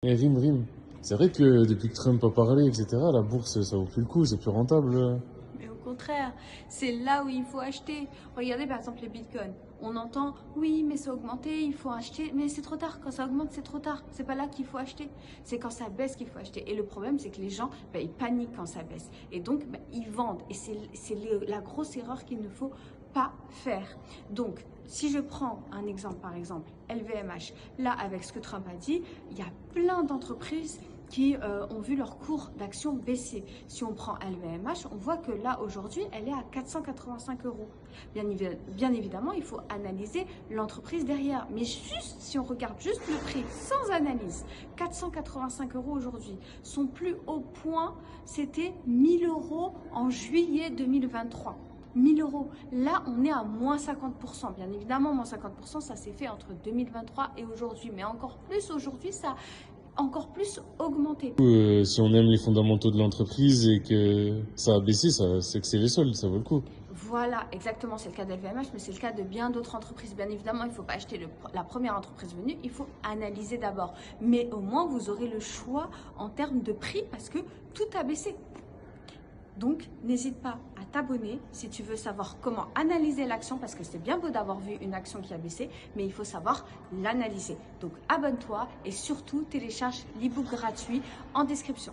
Et Rim, c'est vrai que depuis que Trump a parlé, etc., la bourse, ça vaut plus le coup, c'est plus rentable. Mais au contraire, c'est là où il faut acheter. Regardez par exemple les bitcoins. On entend, oui, mais ça a augmenté, il faut acheter. Mais c'est trop tard. Quand ça augmente, c'est trop tard. C'est pas là qu'il faut acheter. C'est quand ça baisse qu'il faut acheter. Et le problème, c'est que les gens, ils paniquent quand ça baisse. Et donc, ils vendent. Et c'est la grosse erreur qu'il ne faut pas faire. Donc, si je prends un exemple, par exemple, LVMH, là, avec ce que Trump a dit, il y a plein d'entreprises qui ont vu leur cours d'action baisser. Si on prend LVMH, on voit que là, aujourd'hui, elle est à 485 euros. Bien évidemment, il faut analyser l'entreprise derrière. Mais juste, si on regarde juste le prix, sans analyse, 485 euros aujourd'hui. Son plus haut point, c'était 1000 euros en juillet 2023. 1000 euros. Là, on est à moins 50%. Bien évidemment, moins 50%, ça s'est fait entre 2023 et aujourd'hui. Mais encore plus aujourd'hui, ça a encore plus augmenté. Si on aime les fondamentaux de l'entreprise et que ça a baissé, c'est que c'est les soldes, ça vaut le coup. Voilà, exactement, c'est le cas d'LVMH, mais c'est le cas de bien d'autres entreprises. Bien évidemment, il ne faut pas acheter la première entreprise venue, il faut analyser d'abord. Mais au moins, vous aurez le choix en termes de prix parce que tout a baissé. Donc, n'hésite pas à t'abonner si tu veux savoir comment analyser l'action, parce que c'est bien beau d'avoir vu une action qui a baissé, mais il faut savoir l'analyser. Donc, abonne-toi et surtout télécharge l'ebook gratuit en description.